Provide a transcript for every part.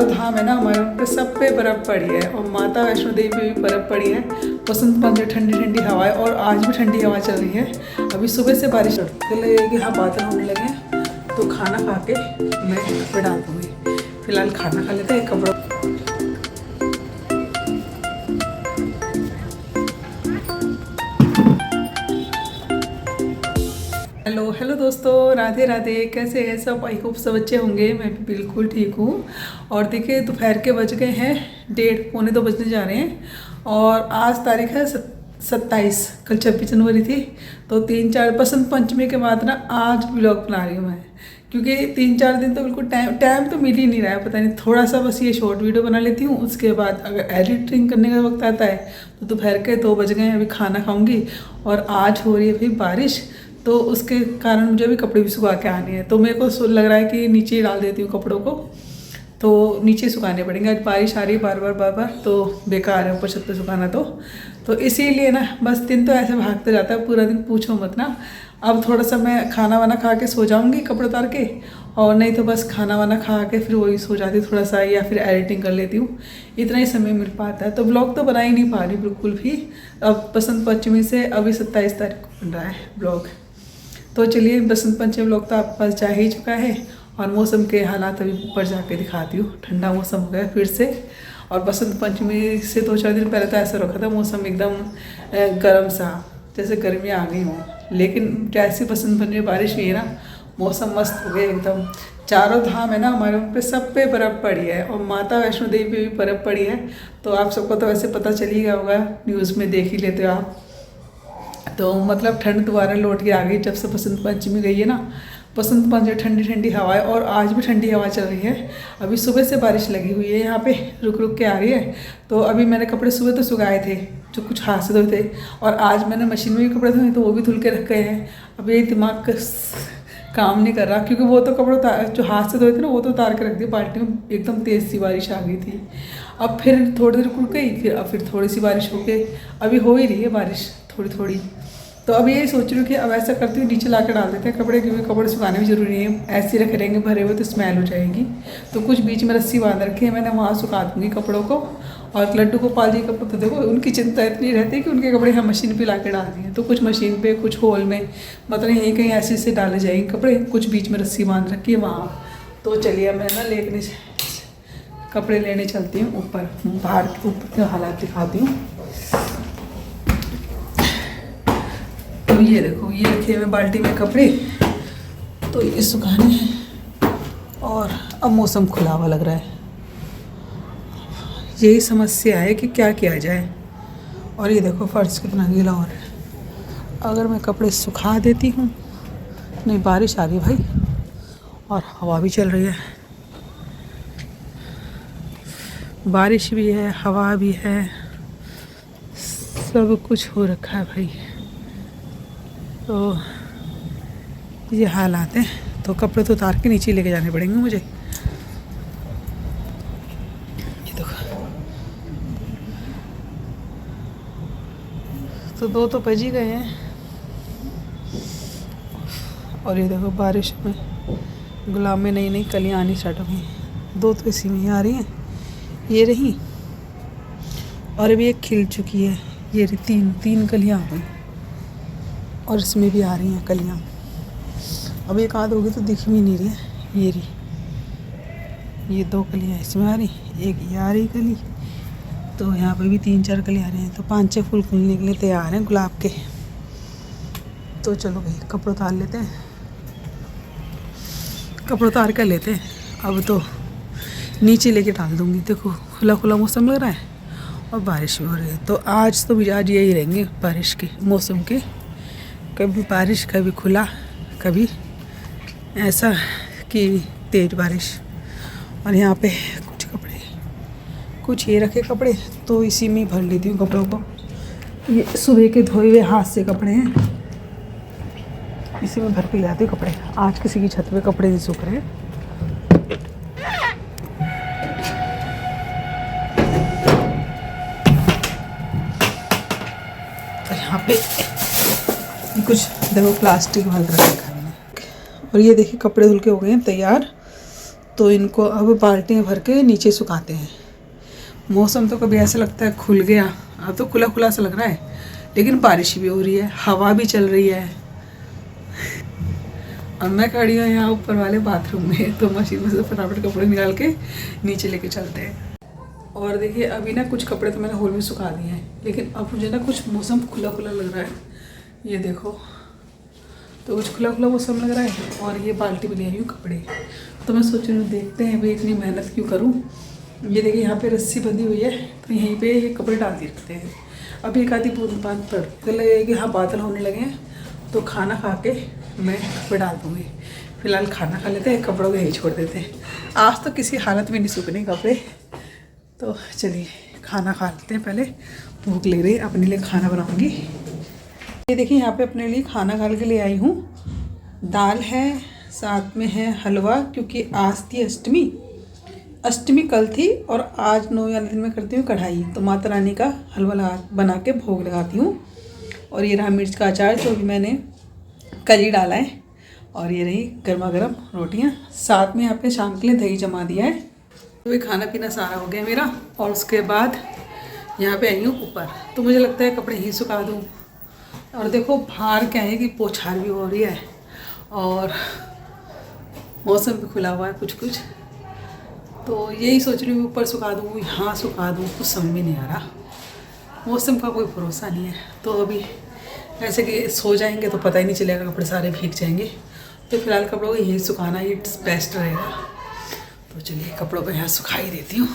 धाम है ना हमारे, उन पे सब पे बर्फ़ पड़ी है और माता वैष्णो देवी पे भी बर्फ़ पड़ी है। बसंत पंचमी ठंडी ठंडी हवाएं और आज भी ठंडी हवा चल रही है। अभी सुबह से बारिश लगे कि हाँ बादल होने लगे हैं, तो खाना खा के मैं कपड़े डाल दूँगी। फिलहाल खाना खा लेते हैं, कपड़ों हेलो दोस्तों, राधे राधे। कैसे हैं सब? आई होप सब अच्छे होंगे। मैं भी बिल्कुल ठीक हूँ। और देखिए दोपहर के बज गए हैं 1:30 पौने 2 बजने जा रहे हैं। और आज तारीख है 27, कल 26 जनवरी थी। तो 3-4 बसंत पंचमी के बाद ना आज व्लॉग बना रही हूँ मैं, क्योंकि 3-4 दिन तो बिल्कुल टाइम तो मिल ही नहीं रहा है। पता नहीं, थोड़ा सा बस ये शॉर्ट वीडियो बना लेती हूँ, उसके बाद अगर एडिटिंग करने का वक्त आता है तो दोपहर के 2 बज गए हैं। अभी खाना खाऊंगी और आज हो रही है फिर बारिश, तो उसके कारण मुझे भी कपड़े भी सुखा के आने हैं। तो मेरे को लग रहा है कि नीचे ही डाल देती हूँ कपड़ों को, तो नीचे सुखाने पड़ेंगे। आज बारिश आ रही है बार बार, तो बेकार है ऊपर छत पे सुखाना। तो इसीलिए ना बस दिन तो ऐसे भागते जाता है पूरा दिन, पूछो मत ना। अब थोड़ा सा मैं खाना वाना खा के सो जाऊँगी कपड़े उतार के, और नहीं तो बस खाना वाना खा के फिर वही सो जाती थोड़ा सा, या फिर एडिटिंग कर लेती हूँ। इतना ही समय मिल पाता है, तो ब्लॉग तो बना ही नहीं पा रही बिल्कुल भी। अब बसंत पंचमी से अभी 27 तारीख को बन रहा है ब्लॉग। तो चलिए, बसंत पंचमी ब्लॉग तो आपके पास जा ही चुका है। और मौसम के हालात अभी ऊपर जाके दिखाती हूँ। ठंडा मौसम हो गया फिर से। और बसंत पंचमी से 2-4 दिन पहले तो ऐसा रखा था मौसम एकदम गर्म सा, जैसे गर्मी आ गई हो। लेकिन जैसी बसंत पंचमी बारिश हुई है ना, मौसम मस्त हो गया एकदम। चारों धाम है ना हमारे, उन पे सब पे बर्फ़ पड़ी है और माता वैष्णो देवी पे भी बर्फ़ पड़ी है। तो आप सबको तो वैसे पता चल ही गया होगा, न्यूज़ में देख ही लेते हो आप। तो मतलब ठंड दोबारा लौट के आ गई जब से बसंत पंचमी गई है ना। बसंत पंचमी ठंडी ठंडी हवाएं और आज भी ठंडी हवा चल रही है। अभी सुबह से बारिश लगी हुई है यहाँ पे, रुक रुक के आ रही है। तो अभी मैंने कपड़े सुबह तो सुखाए थे, जो कुछ हाथ से धोए थे, और आज मैंने मशीन में भी कपड़े धोए तो वो भी धुल के रख गए हैं। अब ये दिमाग काम नहीं कर रहा, क्योंकि वो तो कपड़े जो हाथ से धोए थे ना वो तो उतार के रख दिए बाल्टी में। एकदम तेज़ सी बारिश आ गई थी। अब फिर थोड़ी देर रुक गई, फिर थोड़ी सी बारिश हो गई। अभी हो ही रही है बारिश थोड़ी थोड़ी। तो अब यही सोच रही हूँ कि अब ऐसा करती हूँ, नीचे ला कर डाल देते हैं कपड़े, क्योंकि कपड़े सुखाने भी ज़रूरी है। ऐसे ही रखे रहेंगे भरे हुए तो स्मेल हो जाएगी। तो कुछ बीच में रस्सी बांध रखी है मैंने, वहाँ सुखा दूँगी कपड़ों को। और लड्डू गोपाल जी का तो देखो, उनकी चिंता इतनी रहती है कि उनके कपड़े हम मशीन पे ला के डाल दिए। तो कुछ मशीन पे, कुछ होल में, मतलब यहीं कहीं ऐसे से डाले जाएंगे कपड़े। कुछ बीच में रस्सी बांध रखी है वहाँ। तो चलिए मैं ना कपड़े लेने चलती हूँ ऊपर, बाहर ऊपर के हालात दिखाती हूँ। तो ये देखो, ये रखे हुए बाल्टी में कपड़े, तो ये सुखाने हैं। और अब मौसम खुला हुआ लग रहा है। यही समस्या है कि क्या किया जाए। और ये देखो फर्श कितना गीला हो रहा है। अगर मैं कपड़े सुखा देती हूँ, नहीं बारिश आ रही है भाई, और हवा भी चल रही है। बारिश भी है, हवा भी है, सब कुछ हो रखा है भाई। तो ये हालात हैं। तो कपड़े तो उतार के नीचे लेके जाने पड़ेंगे मुझे। ये देखो, तो 2 तो बज ही गए हैं। और ये देखो बारिश में गुलाब में नई नई कलियाँ आनी स्टार्ट हो गई। 2 तो इसी में ही आ रही हैं, ये रही। और अभी एक खिल चुकी है, ये रही। 3 कलियाँ आ गई, और इसमें भी आ रही हैं कलियाँ। अब एक आध होगी तो दिख भी नहीं रही है। ये रही, ये 2 कलियाँ इसमें आ रही, एक ये आ रही कली। तो यहाँ पे भी 3-4 कली आ रही हैं। तो 5-6 फूल खुलने के लिए तैयार हैं गुलाब के। तो चलो भाई कपड़े उतार लेते हैं, कपड़े उतार कर लेते हैं। अब तो नीचे लेके डाल दूँगी। देखो खुला खुला मौसम लग रहा है और बारिश भी हो रही है। तो आज तो मिजाज यही रहेंगे बारिश के मौसम के, कभी बारिश, कभी खुला, कभी ऐसा कि तेज बारिश। और यहाँ पे कुछ कपड़े, कुछ ये रखे कपड़े, तो इसी में भर लेती हूँ कपड़ों को। ये सुबह के धोए हुए हाथ से कपड़े हैं, इसी में भर के ले आती हूँ कपड़े। आज किसी की छत पे कपड़े नहीं सूख रहे। तो यहाँ पे कुछ देखो प्लास्टिक भर रखा है। और ये देखिए कपड़े धुल के हो गए हैं तैयार। तो इनको अब बाल्टी में भर के नीचे सुखाते हैं। मौसम तो कभी ऐसा लगता है खुल गया, अब तो खुला खुला सा लग रहा है, लेकिन बारिश भी हो रही है, हवा भी चल रही है। अब मैं खड़ी हूँ यहाँ ऊपर वाले बाथरूम में, तो मशीन में से फटाफट कपड़े निकाल के नीचे लेके चलते हैं। और देखिए अभी ना कुछ कपड़े तो मैंने हॉल में सुखा दिए हैं, लेकिन अब मुझे ना कुछ मौसम खुला खुला लग रहा है। ये देखो, तो कुछ खुला खुला मौसम लग रहा है। और ये बाल्टी में ले आई हूँ कपड़े, तो मैं सोच रही हूँ देखते हैं भाई इतनी मेहनत क्यों करूँ। ये देखिए यहाँ पे रस्सी बंधी हुई है, तो यहीं पे ये कपड़े डाल दिए रखते हैं। अभी एक आधी बूंद पान पड़ तो लगेगा कि हाँ बादल होने लगे हैं, तो खाना खा के मैं कपड़े डाल दूँगी। फिलहाल खाना खा लेते हैं, कपड़ों को यहीं छोड़ देते हैं। आज तो किसी हालत में नहीं सूखने कपड़े, तो चलिए खाना खा लेते हैं। पहले भूख ले रही है, अपने लिए खाना बनाऊँगी। ये देखिए यहाँ पे अपने लिए खाना खा के ले आई हूँ। दाल है, साथ में है हलवा, क्योंकि आज थी अष्टमी कल थी, और आज 9 वाले दिन में करती हूँ कढ़ाई, तो माता रानी का हलवा बना के भोग लगाती हूँ। और ये रहा मिर्च का अचार, जो भी मैंने कल ही डाला है। और ये रही गर्मा गर्म रोटियाँ, साथ में यहाँ पे शाम के लिए दही जमा दिया है। तो ये खाना पीना सारा हो गया मेरा, और उसके बाद यहाँ पे आई हूँ ऊपर, तो मुझे लगता है कपड़े ही सुखा दूँ। और देखो बाहर क्या है कि पोछार भी हो रही है, और मौसम भी खुला हुआ है कुछ कुछ, तो यही सोच रही हूँ ऊपर सुखा दूँ, यहाँ सुखा दूँ, कुछ समझ में नहीं आ रहा। मौसम का कोई भरोसा नहीं है, तो अभी ऐसे कि सो जाएंगे तो पता ही नहीं चलेगा, कपड़े सारे भीग जाएंगे। तो फिलहाल कपड़ों को यही सुखाना ही बेस्ट रहेगा। तो चलिए कपड़ों को यहाँ सुखा ही देती हूँ।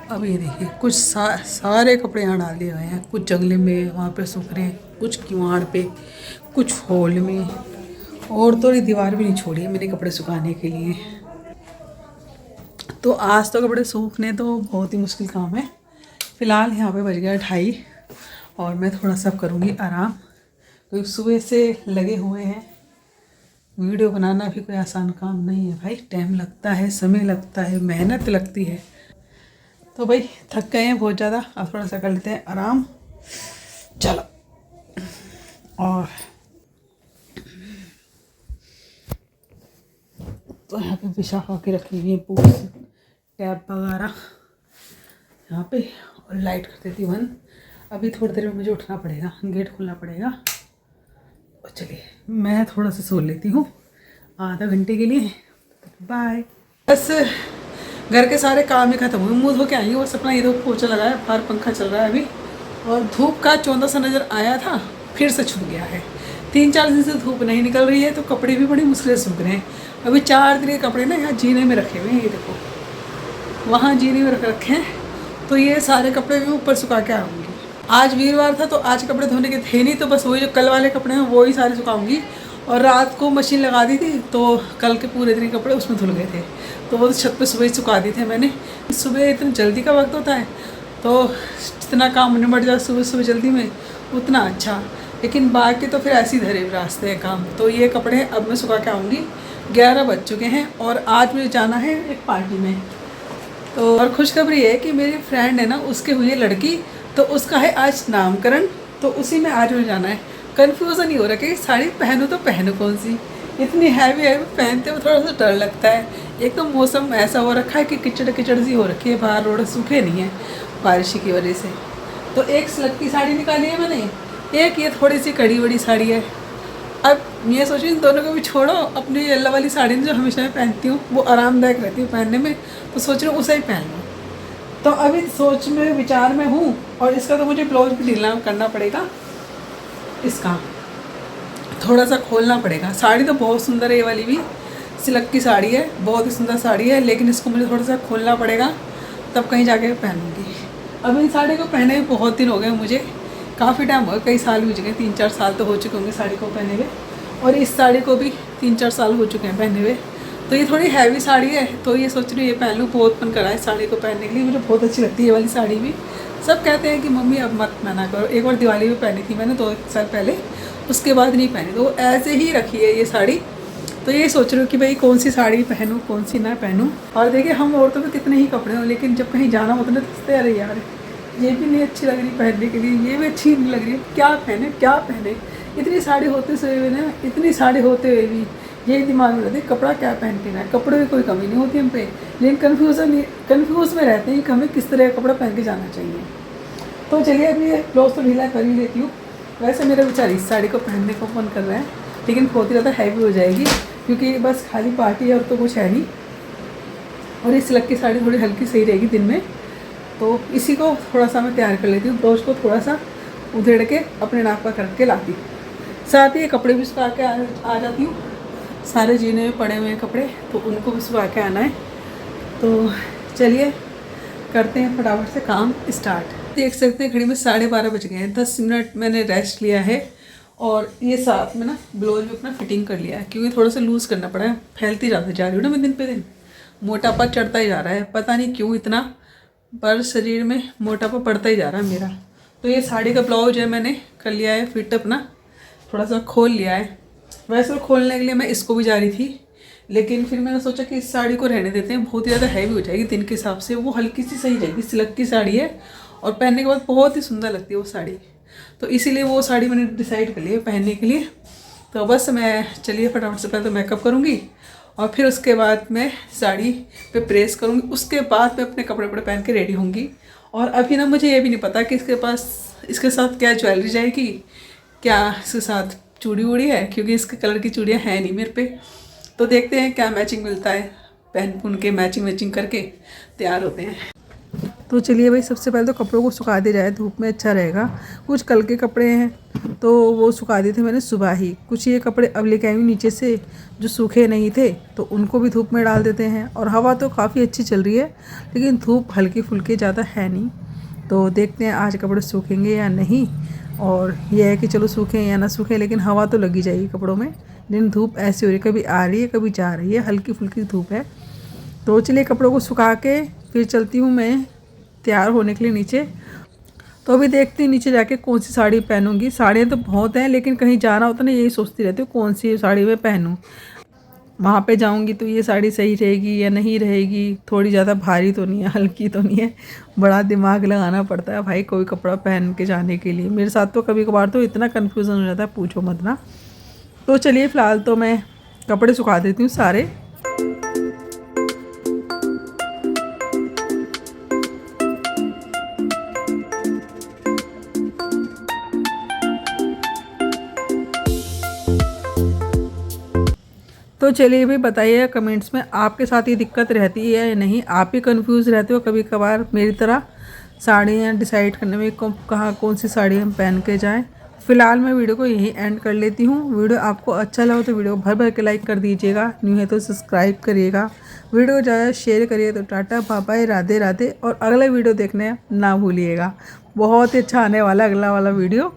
अब ये देखिए कुछ सारे कपड़े यहाँ डाल दिए हुए हैं, कुछ जंगले में वहाँ पे सूख रहे हैं, कुछ किवाड़ पे, कुछ हॉल में, और थोड़ी दीवार भी नहीं छोड़ी है मैंने कपड़े सुखाने के लिए। तो आज तो कपड़े सूखने तो बहुत ही मुश्किल काम है। फ़िलहाल यहाँ पे बज गया 2:30, और मैं थोड़ा सा करूँगी आराम, क्योंकि सुबह से लगे हुए हैं। वीडियो बनाना भी कोई आसान काम नहीं है भाई, टाइम लगता है, समय लगता है, मेहनत लगती है। तो भाई थक गए हैं बहुत ज़्यादा, अब थोड़ा सा कर लेते हैं आराम। चलो, और तो यहाँ पे बिछा के रखी हुई है पूरी टैप वगैरह यहाँ पे, और लाइट कर देती बंद। अभी थोड़ी देर में मुझे उठना पड़ेगा, गेट खोलना पड़ेगा। और चलिए मैं थोड़ा सा सो लेती हूँ आधा घंटे के लिए। बाय। बस घर के सारे काम ही खत्म हुए, मुँह धो के आई हूँ, बस अपना इधर पोछा लगाया, बाहर पंखा चल रहा है अभी, और धूप का चौंधा सा नज़र आया था, फिर से छुप गया है। 3-4 दिन से धूप नहीं निकल रही है, तो कपड़े भी बड़ी मुश्किल से सूख रहे हैं। अभी 4 दिन के कपड़े ना यहाँ जीने में रखे हुए हैं, ये देखो वहाँ जीने में रख रखे हैं, तो ये सारे कपड़े भी ऊपर सुखा के आऊँगी। आज वीरवार था, तो आज कपड़े धोने के थे नहीं, तो बस वही जो कल वाले कपड़े हैं वो ही सारे सुखाऊंगी। और रात को मशीन लगा दी थी, तो कल के पूरे दिन कपड़े उसमें धुल गए थे, तो वो तो छत पे सुबह ही सुखा दिए थे मैंने। सुबह इतनी जल्दी का वक्त होता है, तो जितना काम निपट जाए सुबह सुबह जल्दी में उतना अच्छा, लेकिन बाकी तो फिर ऐसे ही धरे रास्ते हैं काम। तो ये कपड़े अब मैं सुखा के आऊँगी। 11 बज चुके हैं, और आज मुझे जाना है एक पार्टी में। तो और खुशखबरी है कि मेरी फ्रेंड है ना, उसके हुई है लड़की, तो उसका है आज नामकरण, तो उसी में आज मुझे जाना है। कन्फ्यूज़न ही हो रहा है कि साड़ी पहनूँ तो पहनूँ कौन सी, इतनी हैवी पहनते हुए थोड़ा सा डर लगता है। एक तो मौसम ऐसा हो रखा है कि कीचड़ कीचड़ सी हो रखी है, बाहर रोड सूखे नहीं है बारिश की वजह से। तो एक सिल्क की साड़ी निकाली है मैंने, एक ये थोड़ी सी कड़ी बड़ी साड़ी है। अब मैं सोच रही हूँ इन दोनों को भी छोड़ो, अपनी येलो वाली साड़ी जो हमेशा मैं पहनती हूँ वो आरामदायक रहती है पहनने में, तो सोच रही हूँ उसे ही पहन लूँ। तो अभी सोच में विचार में हूँ, और इसका तो मुझे ब्लाउज भी ढीला करना पड़ेगा, इसका थोड़ा सा खोलना पड़ेगा। साड़ी तो बहुत सुंदर है, ये वाली भी सिल्क की साड़ी है, बहुत ही सुंदर साड़ी है, लेकिन इसको मुझे थोड़ा सा खोलना पड़ेगा, तब कहीं जाके पहनूंगी। अब इन साड़ी को पहने हुए बहुत दिन हो गए मुझे, काफ़ी टाइम हो गया, कई साल भी हो चुके हैं, 3-4 साल तो हो चुके होंगे साड़ी को पहने हुए। और इस साड़ी को भी 3-4 साल हो चुके हैं पहने हुए। तो ये थोड़ी हैवी साड़ी है, तो ये सोच रही हूँ ये पहन लूँ। बहुत मन करा है साड़ी को पहनने के लिए, मुझे बहुत अच्छी लगती है ये वाली साड़ी भी। सब कहते हैं कि मम्मी अब मत पहना करो। एक बार दिवाली में पहनी थी मैंने 2 साल पहले, उसके बाद नहीं पहनी, तो ऐसे ही रखी है ये साड़ी। तो ये सोच रही हूँ कि भाई कौन सी साड़ी पहनूँ कौन सी ना पहनूँ। और देखिए हम औरतों में कितने ही कपड़े हों, लेकिन जब कहीं जाना होता है ना तो अरे यार ये भी नहीं अच्छी लग रही पहनने के लिए, ये भी अच्छी नहीं लग रही, क्या पहने क्या पहने। इतनी साड़ी होते हुए ना, इतनी साड़ी होते हुए भी यही दिमाग में रहती है कपड़ा क्या पहन के ना है। कपड़े की कोई कमी नहीं होती हम पे, लेकिन कन्फ्यूज़ में रहते हैं कि हमें किस तरह का कपड़ा पहन के जाना चाहिए। तो चलिए अभी ब्लाउज तो ढीला कर ही लेती हूँ। वैसे मेरा विचार इस साड़ी को पहनने को मन कर रहा है, लेकिन बहुत ही ज़्यादा हैवी हो जाएगी क्योंकि बस खाली पार्टी और तो कुछ है नहीं। और ये सिल्क की साड़ी थोड़ी हल्की सही रहेगी दिन में, तो इसी को थोड़ा सा मैं तैयार कर लेती हूँ। ब्लाउज को थोड़ा सा उधेड़ के अपने नाप का करके लाती हूँ। साथ ही ये कपड़े भी सुखा के आ जाती हूँ। सारे जीने में पड़े हुए कपड़े तो उनको भी सुखा के आना है। तो चलिए करते हैं फटाफट से काम स्टार्ट। देख सकते हैं घड़ी में 12:30 बज गए हैं। 10 मिनट मैंने रेस्ट लिया है और ये साथ में ना ब्लाउज भी अपना फिटिंग कर लिया है, क्योंकि थोड़ा सा लूज़ करना पड़ा है। फैलती जा रही हूँ ना मैं दिन पे दिन, मोटापा चढ़ता ही जा रहा है, पता नहीं क्यों इतना, पर शरीर में मोटापा बढ़ता ही जा रहा है मेरा। तो ये साड़ी का ब्लाउज है मैंने कर लिया है फिट, अपना थोड़ा सा खोल लिया है। वैसे तो खोलने के लिए मैं इसको भी जा रही थी, लेकिन फिर मैंने सोचा कि इस साड़ी को रहने देते हैं, बहुत ही ज़्यादा हैवी हो जाएगी दिन के हिसाब से। वो हल्की सी सही रहेगी, सिल्क की साड़ी है और पहनने के बाद बहुत ही सुंदर लगती है वो साड़ी। तो इसीलिए वो साड़ी मैंने डिसाइड कर ली है पहनने के लिए। तो बस मैं चलिए फटाफट से पहले तो मेकअप करूँगी और फिर उसके बाद मैं साड़ी पे प्रेस करूँगी, उसके बाद मैं अपने कपड़े वपड़े पहन के रेडी होंगी। और अभी ना मुझे ये भी नहीं पता कि इसके साथ क्या ज्वेलरी जाएगी, क्या इसके साथ चूड़ी वूड़ी है, क्योंकि इसके कलर की चूड़ियाँ हैं नहीं मेरे पे। तो देखते हैं क्या मैचिंग मिलता है, पहन पुन के मैचिंग करके तैयार होते हैं। तो चलिए भाई सबसे पहले तो कपड़ों को सुखा दिया जाए, धूप में अच्छा रहेगा। कुछ कल के कपड़े हैं तो वो सुखा दिए थे मैंने सुबह ही। कुछ ये कपड़े अब लेके आई हूँ नीचे से जो सूखे नहीं थे, तो उनको भी धूप में डाल देते हैं। और हवा तो काफ़ी अच्छी चल रही है, लेकिन धूप हल्की फुल्की ज़्यादा है नहीं। तो देखते हैं आज कपड़े सूखेंगे या नहीं। और यह है कि चलो सूखें या ना सूखें, लेकिन हवा तो लगी जाएगी कपड़ों में। लेकिन धूप ऐसी हो रही है, कभी आ रही है कभी जा रही है, हल्की फुल्की धूप है। तो चलिए कपड़ों को सुखा के फिर चलती हूँ मैं तैयार होने के लिए नीचे। तो अभी देखती हूँ नीचे जाके कौन सी साड़ी पहनूंगी। साड़ियाँ तो बहुत हैं, लेकिन कहीं जाना होता ना यही सोचती रहती हूँ कौन सी साड़ी मैं पहनूँ। वहाँ पे जाऊँगी तो ये साड़ी सही रहेगी या नहीं रहेगी, थोड़ी ज़्यादा भारी तो नहीं है, हल्की तो नहीं है। बड़ा दिमाग लगाना पड़ता है भाई कोई कपड़ा पहन के जाने के लिए। मेरे साथ तो कभी कभार तो इतना कन्फ्यूज़न हो जाता है पूछो मत ना। तो चलिए फ़िलहाल तो मैं कपड़े सुखा देती हूँ सारे। तो चलिए भी बताइए कमेंट्स में आपके साथ ये दिक्कत रहती है या नहीं, आप ही कंफ्यूज रहते हो कभी कभार मेरी तरह साड़ियाँ डिसाइड करने में कहाँ कौन सी साड़ी हम पहन के जाएं। फिलहाल मैं वीडियो को यहीं एंड कर लेती हूँ। वीडियो आपको अच्छा लगा तो वीडियो को भर भर के लाइक कर दीजिएगा, न्यू है तो सब्सक्राइब करिएगा, वीडियो को ज़्यादा शेयर करिए। तो tata bye bye, Radhe Radhe, और अगला वीडियो देखने ना भूलिएगा, बहुत ही अच्छा आने वाला अगला वाला वीडियो।